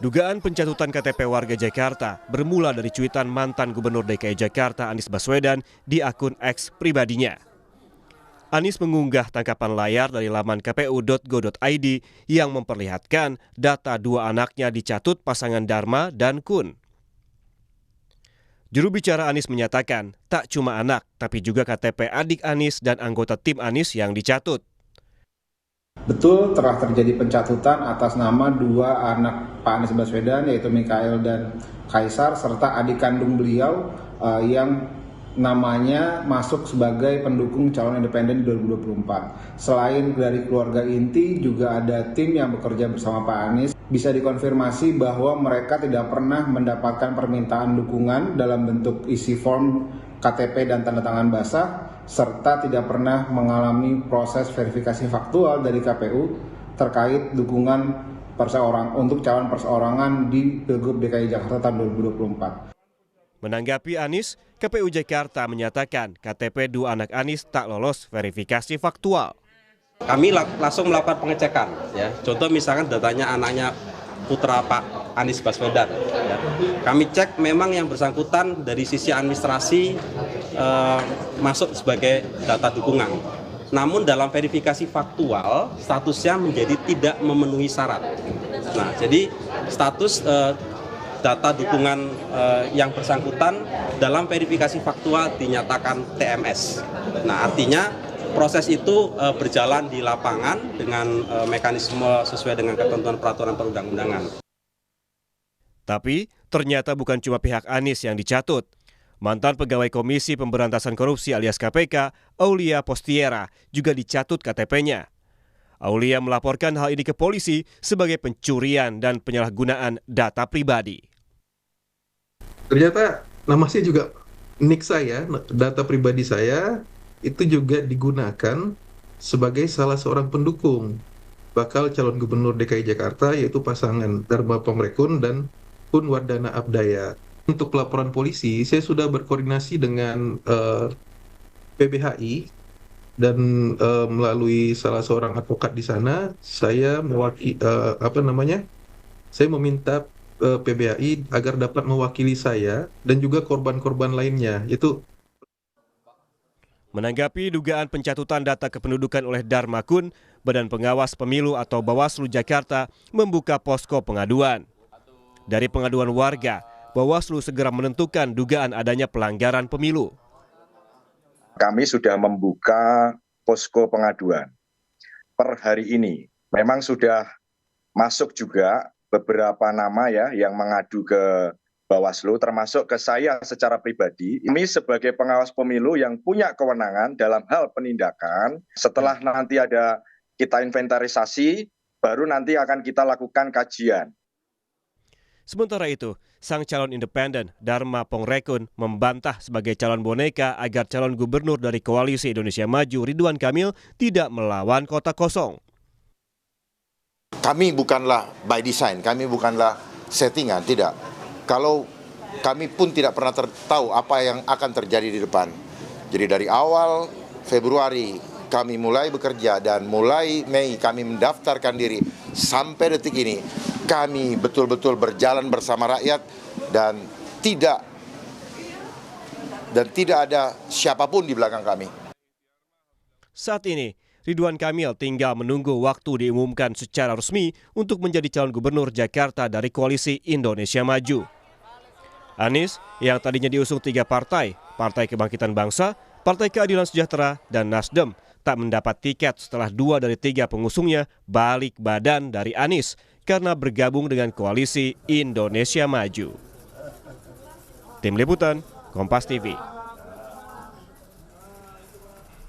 Dugaan pencatutan KTP warga Jakarta bermula dari cuitan mantan Gubernur DKI Jakarta Anies Baswedan di akun X pribadinya. Anies mengunggah tangkapan layar dari laman kpu.go.id yang memperlihatkan data dua anaknya dicatut pasangan Dharma dan Kun. Juru bicara Anies menyatakan tak cuma anak, tapi juga KTP adik Anies dan anggota tim Anies yang dicatut. Betul telah terjadi pencatutan atas nama dua anak Pak Anies Baswedan, yaitu Mikael dan Kaisar, serta adik kandung beliau yang namanya masuk sebagai pendukung calon independen 2024. Selain dari keluarga inti, juga ada tim yang bekerja bersama Pak Anies. Bisa dikonfirmasi bahwa mereka tidak pernah mendapatkan permintaan dukungan dalam bentuk isi form KTP dan tanda tangan basah, serta tidak pernah mengalami proses verifikasi faktual dari KPU terkait dukungan untuk calon perseorangan di Pilgub DKI Jakarta tahun 2024. Menanggapi Anies, KPU Jakarta menyatakan KTP dua anak Anies tak lolos verifikasi faktual. Kami langsung melakukan pengecekan, ya. Contoh misalkan datanya anaknya putra Pak Anies Baswedan. Ya. Kami cek memang yang bersangkutan dari sisi administrasi masuk sebagai data dukungan. Namun dalam verifikasi faktual statusnya menjadi tidak memenuhi syarat. Nah, jadi status data dukungan yang bersangkutan dalam verifikasi faktual dinyatakan TMS. Nah, artinya proses itu berjalan di lapangan dengan mekanisme sesuai dengan ketentuan peraturan perundang-undangan. Tapi ternyata bukan cuma pihak Anies yang dicatut. Mantan pegawai Komisi Pemberantasan Korupsi alias KPK, Aulia Postiera, juga dicatut KTP-nya. Aulia melaporkan hal ini ke polisi sebagai pencurian dan penyalahgunaan data pribadi. Ternyata nama saya juga nik saya, data pribadi saya itu juga digunakan sebagai salah seorang pendukung bakal calon gubernur DKI Jakarta, yaitu pasangan Dharma Pongrekun dan Kun Wardana Abdaya. Untuk laporan polisi, saya sudah berkoordinasi dengan PBHI dan melalui salah seorang advokat di sana, saya saya meminta PBHI agar dapat mewakili saya dan juga korban-korban lainnya. Menanggapi dugaan pencatutan data kependudukan oleh Dharma Kun, Badan Pengawas Pemilu atau Bawaslu Jakarta membuka posko pengaduan. Dari pengaduan warga, Bawaslu segera menentukan dugaan adanya pelanggaran pemilu. Kami sudah membuka posko pengaduan. Per hari ini memang sudah masuk juga beberapa nama ya yang mengadu ke Bawaslu, termasuk ke saya secara pribadi. Kami sebagai pengawas pemilu yang punya kewenangan dalam hal penindakan, setelah nanti ada kita inventarisasi, baru nanti akan kita lakukan kajian. Sementara itu, sang calon independen Dharma Pongrekun membantah sebagai calon boneka agar calon gubernur dari Koalisi Indonesia Maju Ridwan Kamil tidak melawan kota kosong. Kami bukanlah by design, kami bukanlah settingan, tidak. Kalau kami pun tidak pernah tahu apa yang akan terjadi di depan. Jadi dari awal Februari kami mulai bekerja dan mulai Mei kami mendaftarkan diri sampai detik ini kami betul-betul berjalan bersama rakyat dan tidak ada siapapun di belakang kami. Saat ini Ridwan Kamil tinggal menunggu waktu diumumkan secara resmi untuk menjadi calon gubernur Jakarta dari Koalisi Indonesia Maju. Anies yang tadinya diusung 3 partai, Partai Kebangkitan Bangsa, Partai Keadilan Sejahtera, dan Nasdem, tak mendapat tiket setelah 2 dari 3 pengusungnya balik badan dari Anies karena bergabung dengan Koalisi Indonesia Maju. Tim Liputan, Kompas TV.